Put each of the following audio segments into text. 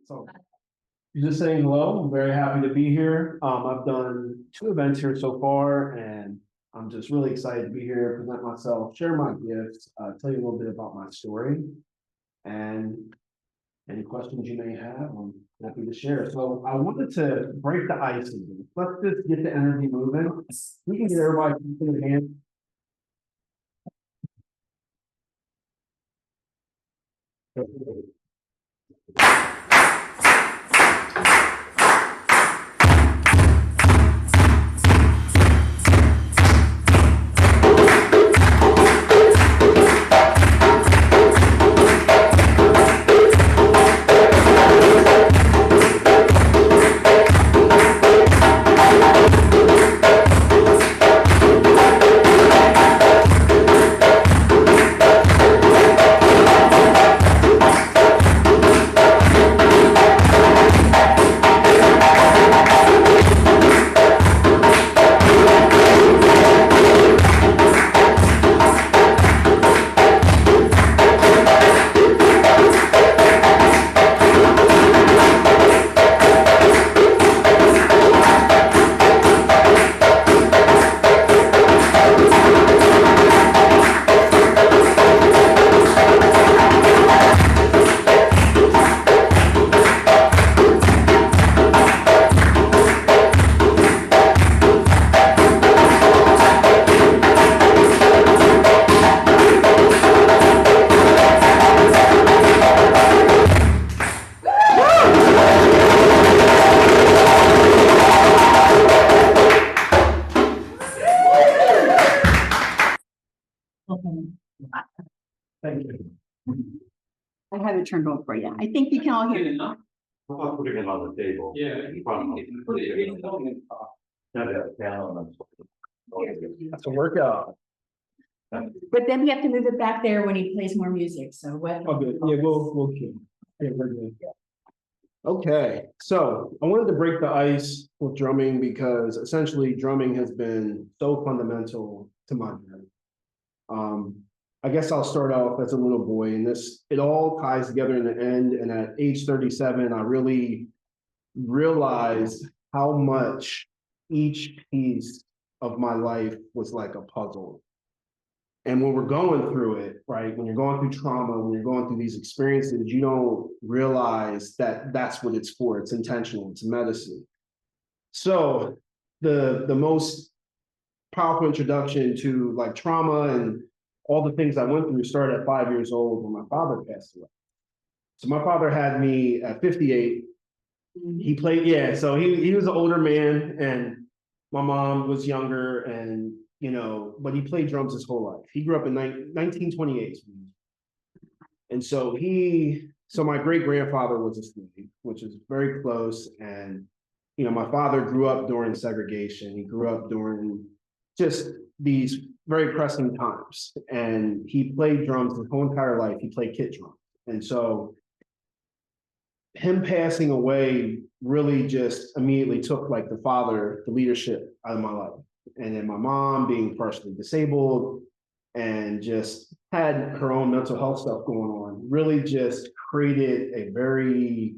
So, just saying hello. I'm very happy to be here. I've done 2 events here so far, and I'm just really excited to be here, present myself, share my gifts, tell you a little bit about my story, and any questions you may have, I'm happy to share. So I wanted to break the ice a bit. Let's just get the energy moving. We can get everybody in the hand. Thank you. I have it turned on for you. I think you can all hear me. I'm putting it on the table. Yeah. That's a workout. But then we have to move it back there when he plays more music, so what? Oh, good. Yeah, we'll keep. Yeah, we're good. Okay, so I wanted to break the ice with drumming because essentially drumming has been so fundamental to my journey. I guess I'll start off as a little boy, and it all ties together in the end. And at age 37, I really realized how much each piece of my life was like a puzzle. And when we're going through it, right, when you're going through trauma, when you're going through these experiences, you don't realize that that's what it's for. It's intentional, it's medicine. So the most powerful introduction to like trauma and all the things I went through started at 5 years old when my father passed away. So my father had me at 58. He played, yeah, so he was an older man, and my mom was younger, and but he played drums his whole life. He grew up in 1928. And so my great grandfather was a slave, which is very close. And, my father grew up during segregation. He grew up during just these very pressing times. And he played drums his whole entire life. He played kit drums. And so him passing away really just immediately took like the leadership out of my life. And then my mom being partially disabled and just had her own mental health stuff going on, really just created a very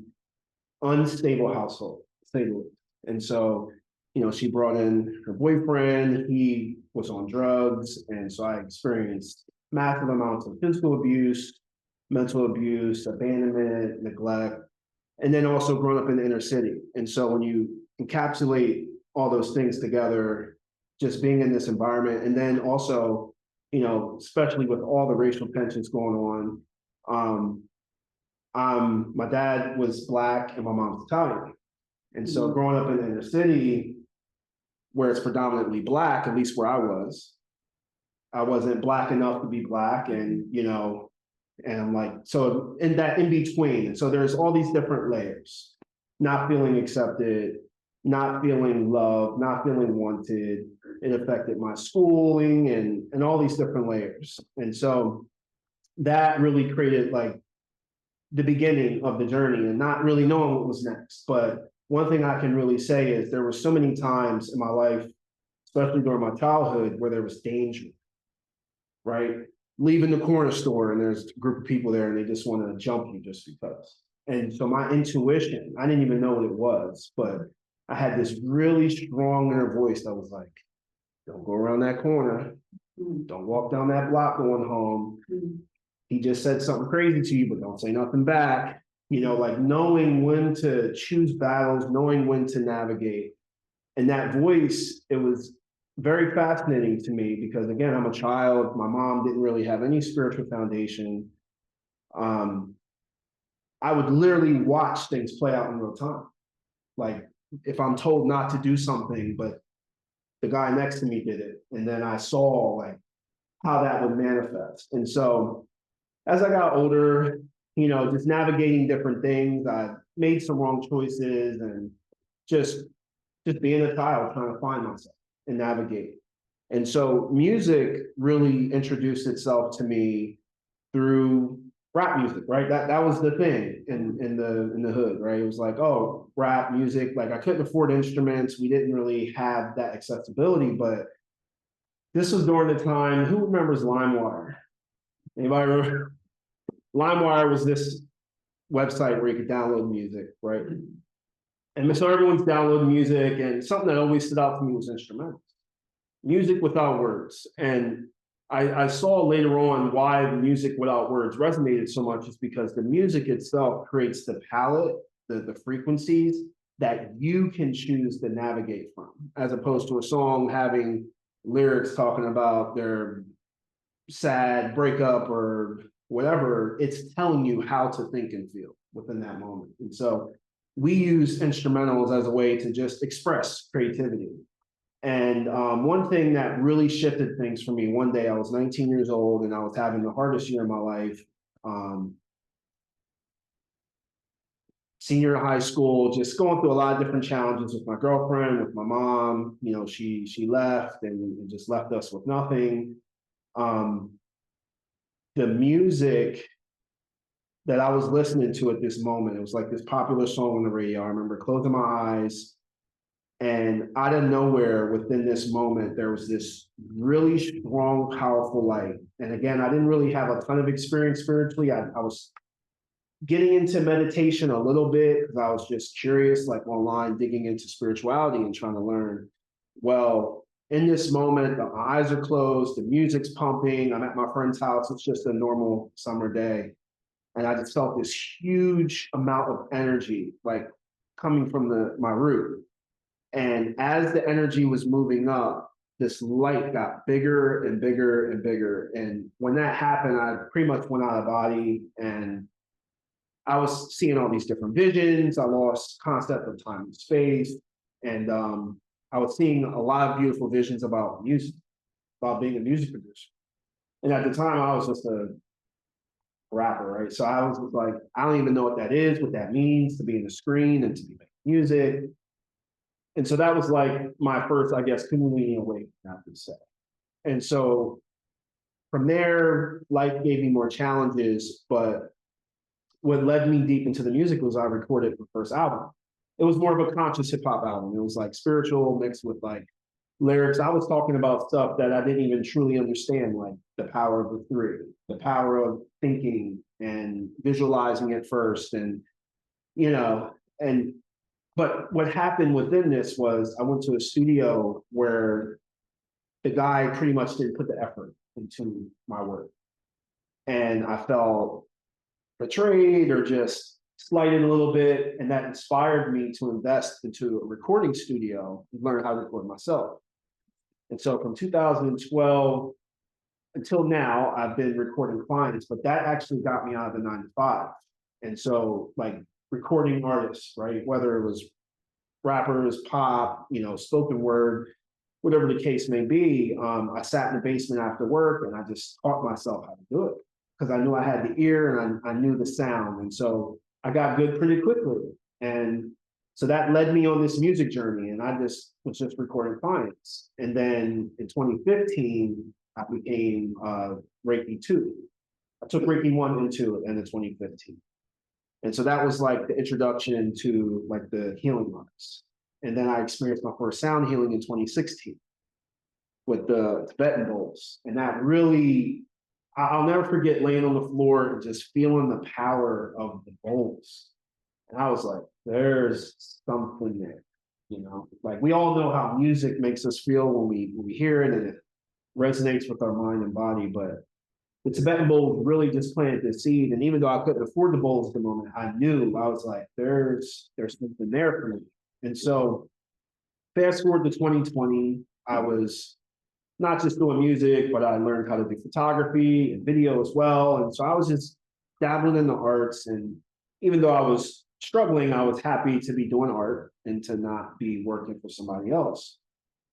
unstable household. And so, she brought in her boyfriend, he was on drugs. And so I experienced massive amounts of physical abuse, mental abuse, abandonment, neglect, and then also growing up in the inner city. And so when you encapsulate all those things together, just being in this environment, and then also, especially with all the racial tensions going on, my dad was Black and my mom's Italian. And so growing up in the inner city, where it's predominantly Black, at least where I wasn't Black enough to be Black, and, and I'm like, so in that in between. And so there's all these different layers, not feeling accepted, not feeling loved, not feeling wanted. It affected my schooling and all these different layers. And so that really created like the beginning of the journey and not really knowing what was next. But one thing I can really say is there were so many times in my life, especially during my childhood, where there was danger, right? Leaving the corner store and there's a group of people there and they just want to jump you just because. And so my intuition, I didn't even know what it was, but I had this really strong inner voice that was like, don't go around that corner. Don't walk down that block going home. He just said something crazy to you, but don't say nothing back. You know, like knowing when to choose battles, knowing when to navigate. And that voice, it was very fascinating to me because, again, I'm a child. My mom didn't really have any spiritual foundation. I would literally watch things play out in real time. Like if I'm told not to do something, but the guy next to me did it, and then I saw like how that would manifest. And so as I got older, you know, just navigating different things, I made some wrong choices and just being a child trying to find myself and navigate. And so music really introduced itself to me through rap music, right? That was the thing in the hood, right? It was like, oh, rap music. Like I couldn't afford instruments. We didn't really have that accessibility, but this was during the time. Who remembers LimeWire? Anybody remember? LimeWire was this website where you could download music, right? And so everyone's downloading music, and something that always stood out to me was instrumentals, music without words. And I saw later on why the music without words resonated so much is because the music itself creates the palette, the frequencies that you can choose to navigate from, as opposed to a song having lyrics talking about their sad breakup or whatever. It's telling you how to think and feel within that moment. And so we use instrumentals as a way to just express creativity. And one thing that really shifted things for me, one day I was 19 years old and I was having the hardest year of my life. Senior high school, just going through a lot of different challenges with my girlfriend, with my mom. You know, she left and just left us with nothing. The music that I was listening to at this moment, it was like this popular song on the radio. I remember closing my eyes, and out of nowhere, within this moment, there was this really strong, powerful light. And again, I didn't really have a ton of experience spiritually. I was getting into meditation a little bit because I was just curious, like online, digging into spirituality and trying to learn. Well, in this moment, my eyes are closed, the music's pumping. I'm at my friend's house. It's just a normal summer day. And I just felt this huge amount of energy, like coming from my root. And as the energy was moving up, this light got bigger and bigger and bigger. And when that happened, I pretty much went out of body and I was seeing all these different visions. I lost concept of time and space. And I was seeing a lot of beautiful visions about music, about being a music producer. And at the time, I was just a rapper, right? So I was like, I don't even know what that is, what that means to be in the screen and to be making music. And so that was like my first, I guess, Kundalini awakening, I would say. And so from there, life gave me more challenges, but what led me deep into the music was I recorded the first album. It was more of a conscious hip hop album. It was like spiritual mixed with like lyrics. I was talking about stuff that I didn't even truly understand, like the power of the three, the power of thinking and visualizing it first. And, you know, but what happened within this was I went to a studio where the guy pretty much didn't put the effort into my work. And I felt betrayed or just slighted a little bit. And that inspired me to invest into a recording studio and learn how to record myself. And so from 2012 until now, I've been recording clients, but that actually got me out of the 9 to 5. And so like recording artists, right? Whether it was rappers, pop, you know, spoken word, whatever the case may be. I sat in the basement after work and I just taught myself how to do it because I knew I had the ear and I knew the sound. And so I got good pretty quickly. And so that led me on this music journey. And I just was just recording clients. And then in 2015, I became Reiki 2. I took Reiki 1 and 2 at the end of 2015. And so that was like the introduction to like the healing arts. And then I experienced my first sound healing in 2016 with the Tibetan bowls. And that really, I'll never forget laying on the floor and just feeling the power of the bowls And I was like, there's something there, like we all know how music makes us feel when we hear it and it resonates with our mind and body, but the Tibetan bowls really just planted the seed. And even though I couldn't afford the bowls at the moment, I knew I was like, there's something there for me. And so fast forward to 2020, I was not just doing music, but I learned how to do photography and video as well. And so I was just dabbling in the arts. And even though I was struggling, I was happy to be doing art and to not be working for somebody else.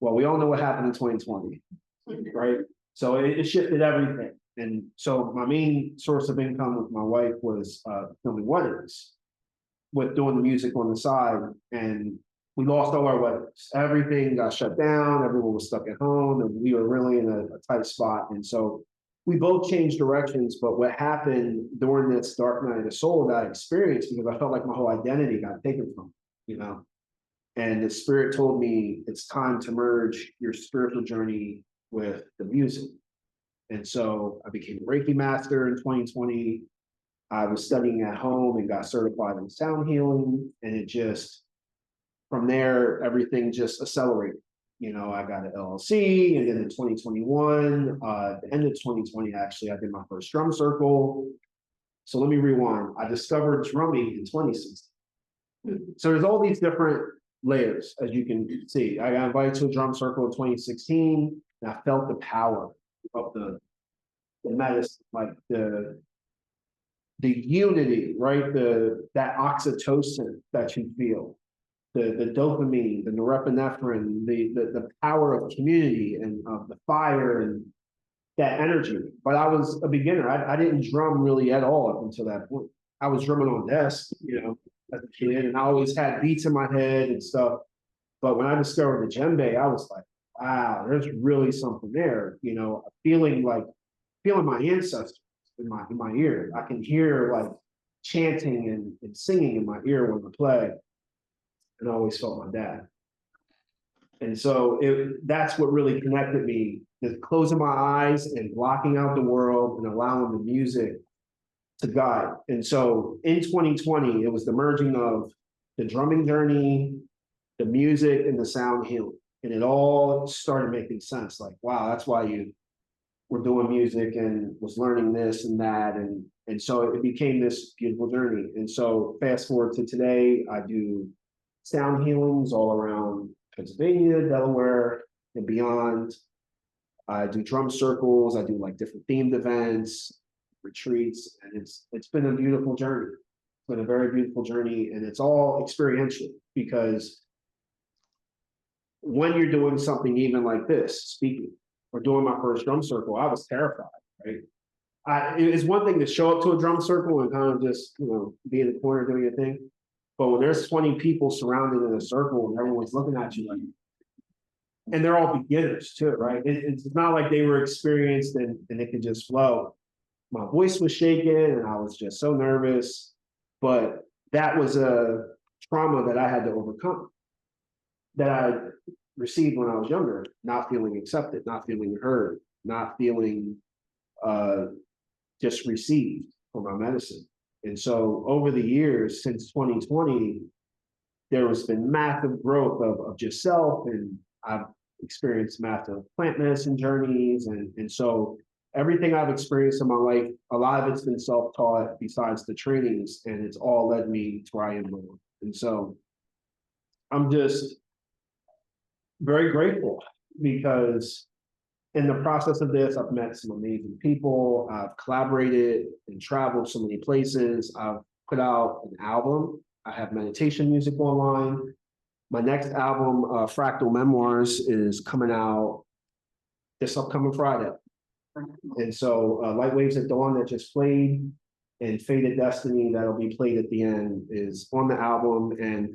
Well, we all know what happened in 2020, right? So it shifted everything. And so my main source of income with my wife was filming weddings, with doing the music on the side. And we lost all our weddings. Everything got shut down. Everyone was stuck at home, and we were really in a tight spot. And so we both changed directions. But what happened during this dark night of the soul that I experienced, because I felt like my whole identity got taken from me, and the spirit told me it's time to merge your spiritual journey with the music. And so I became a Reiki master in 2020. I was studying at home and got certified in sound healing. And it just, from there, everything just accelerated. I got an LLC, and then in 2021, the end of 2020, actually, I did my first drum circle. So let me rewind. I discovered drumming in 2016. So there's all these different layers, as you can see. I got invited to a drum circle in 2016, and I felt the power of the medicine, like the unity, right? That oxytocin that you feel, the dopamine, the norepinephrine, the power of community and of the fire and that energy. But I was a beginner. I didn't drum really at all up until that point. I was drumming on desks, as a kid, and I always had beats in my head and stuff. But when I discovered the djembe, I was like, wow, there's really something there, feeling my ancestors in my ear. I can hear like chanting and singing in my ear when I play. And I always felt my dad. And so that's what really connected me, just closing my eyes and blocking out the world and allowing the music to guide. And so in 2020, it was the merging of the drumming journey, the music, and the sound healing. And it all started making sense. Like, wow, that's why you were doing music and was learning this and that. And so it became this beautiful journey. And so fast forward to today, I do sound healings all around Pennsylvania, Delaware, and beyond. I do drum circles. I do like different themed events, retreats, and it's been a beautiful journey. It's been a very beautiful journey, and it's all experiential, because when you're doing something even like this, speaking or doing my first drum circle, I was terrified, right? It's one thing to show up to a drum circle and kind of just, be in the corner doing your thing. But when there's 20 people surrounded in a circle and everyone's looking at you, like, and they're all beginners too, right? It's not like they were experienced and it could just flow. My voice was shaking and I was just so nervous, but that was a trauma that I had to overcome, that I received when I was younger, not feeling accepted, not feeling heard, not feeling just received for my medicine. And so over the years, since 2020, there has been massive growth of just self, and I've experienced massive plant medicine journeys. And so everything I've experienced in my life, a lot of it's been self-taught besides the trainings, and it's all led me to where I am now. And so I'm just very grateful, because in the process of this, I've met some amazing people. I've collaborated and traveled so many places. I've put out an album. I have meditation music online. My next album, Fractal Memoirs, is coming out this upcoming Friday. And so Light Waves at Dawn that just played, and Faded Destiny that'll be played at the end, is on the album. And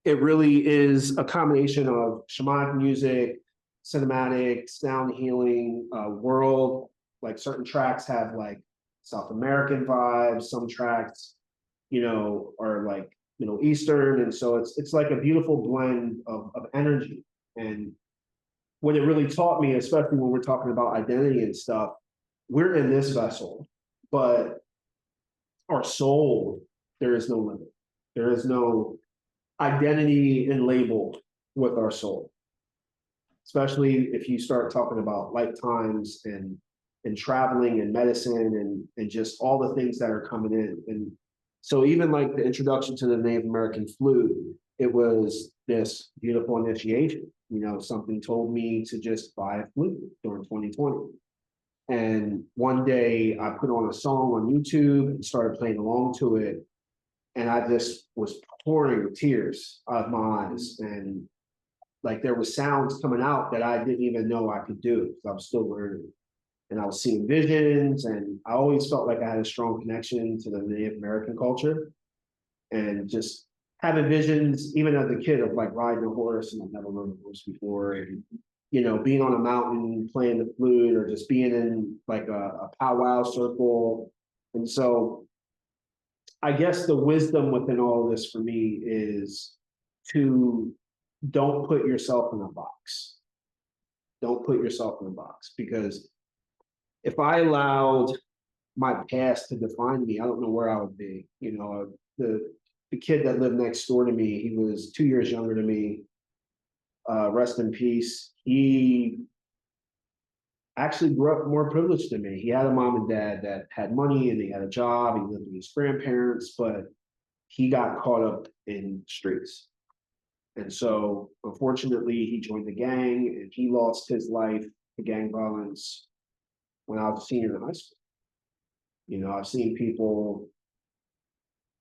it really is a combination of shamanic music, cinematic, sound healing, world. Like certain tracks have like South American vibes, some tracks, are like Middle Eastern. And so it's like a beautiful blend of energy. And what it really taught me, especially when we're talking about identity and stuff, we're in this vessel, but our soul, there is no limit. There is no identity and label with our soul. Especially if you start talking about lifetimes and traveling and medicine and just all the things that are coming in. And so even like the introduction to the Native American flute, it was this beautiful initiation. You know, something told me to just buy a flute during 2020. And one day I put on a song on YouTube and started playing along to it. And I just was pouring tears out of my eyes. And like there was sounds coming out that I didn't even know I could do because I was still learning. And I was seeing visions, and I always felt like I had a strong connection to the Native American culture. And just having visions, even as a kid, of like riding a horse, and I've never rode a horse before, and you know, being on a mountain playing the flute, or just being in like a powwow circle. And so I guess the wisdom within all of this for me is to don't put yourself in a box. Don't put yourself in a box, because if I allowed my past to define me, I don't know where I would be. You know, the kid that lived next door to me, he was 2 years younger than me. Rest in peace. He actually grew up more privileged than me. He had a mom and dad that had money and he had a job. He lived with his grandparents, but he got caught up in streets. And so, unfortunately, he joined the gang and he lost his life to gang violence when I was a senior in high school. You know, I've seen people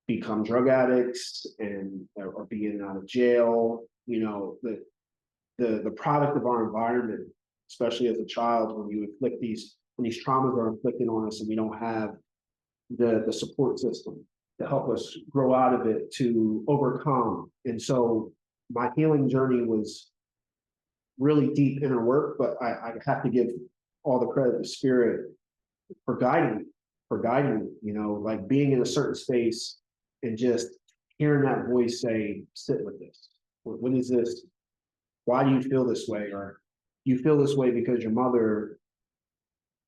become drug addicts and or be in and out of jail. You know, the product of our environment, especially as a child, when you inflict when these traumas are inflicted on us and we don't have the support system to help us grow out of it, to overcome. And so my healing journey was really deep inner work, but I have to give all the credit to Spirit for guiding me, you know, like being in a certain space and just hearing that voice say, sit with this. What is this? Why do you feel this way? Or you feel this way because your mother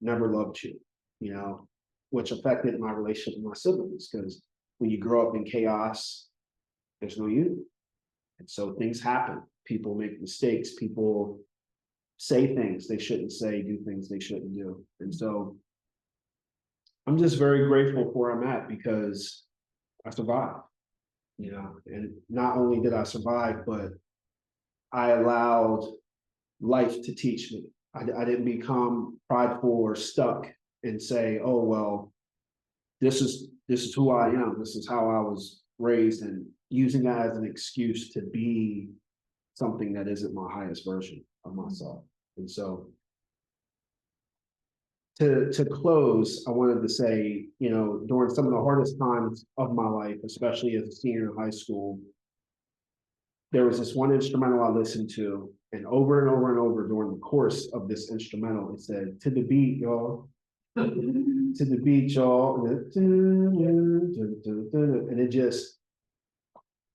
never loved you, you know, which affected my relationship with my siblings. Because when you grow up in chaos, there's no you. And so things happen. People make mistakes. People say things they shouldn't say, do things they shouldn't do. And so I'm just very grateful for where I'm at, because I survived, you know, and not only did I survive, but I allowed life to teach me. I didn't become prideful or stuck and say, oh, well, this is who I am. This is how I was raised, and using that as an excuse to be something that isn't my highest version of myself. And so to close, I wanted to say, you know, during some of the hardest times of my life, especially as a senior in high school, there was this one instrumental I listened to, and over and over and over during the course of this instrumental, it said, to the beat, y'all, to the beat, y'all,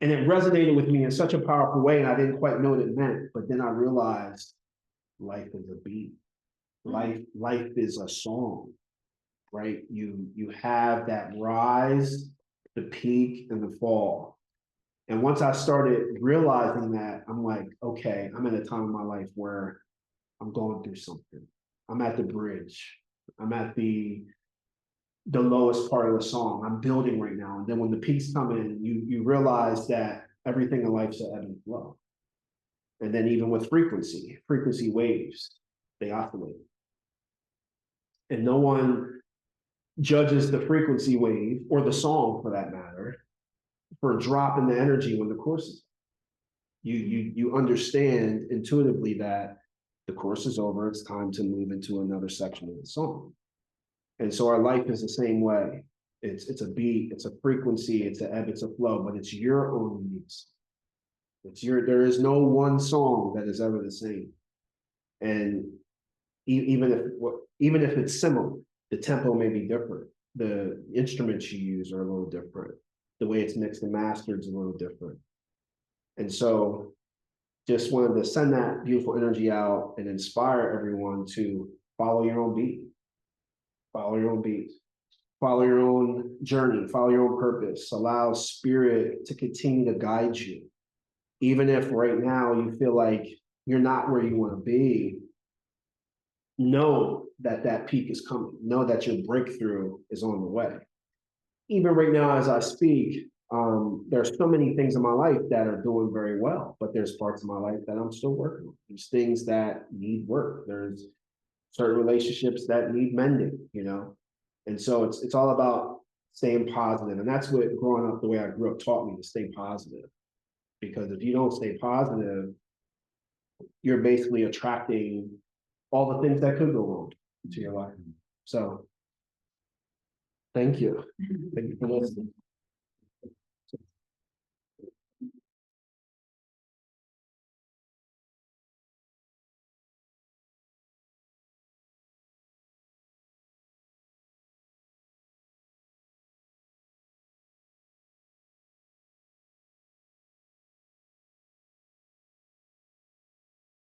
and it resonated with me in such a powerful way, and I didn't quite know what it meant, but then I realized life is a beat. Life is a song, right? You have that rise, the peak, and the fall. And once I started realizing that, I'm like, okay, I'm at a time in my life where I'm going through something. I'm at the bridge. I'm at the lowest part of the song. I'm building right now. And then when the peaks come in, you realize that everything in life's an ebb and flow. And then even with frequency waves, they oscillate. And no one judges the frequency wave, or the song for that matter, for a drop in the energy when the course is. You understand intuitively that the course is over, it's time to move into another section of the song. And so our life is the same way. It's a beat, it's a frequency, it's an ebb, it's a flow, but it's your own needs. There is no one song that is ever the same. And even if it's similar, the tempo may be different. The instruments you use are a little different. The way it's mixed and mastered is a little different. And so just wanted to send that beautiful energy out and inspire everyone to follow your own beat. Follow your own beat. follow your own journey, follow your own purpose, allow spirit to continue to guide you. Even if right now you feel like you're not where you want to be, know that that peak is coming. Know that your breakthrough is on the way. Even right now, as I speak, there's so many things in my life that are doing very well, but there's parts of my life that I'm still working on. There's things that need work. There's certain relationships that need mending, you know? And so it's all about staying positive. And that's what growing up the way I grew up taught me, to stay positive. Because if you don't stay positive, you're basically attracting all the things that could go wrong into your life. So thank you. Thank you for listening.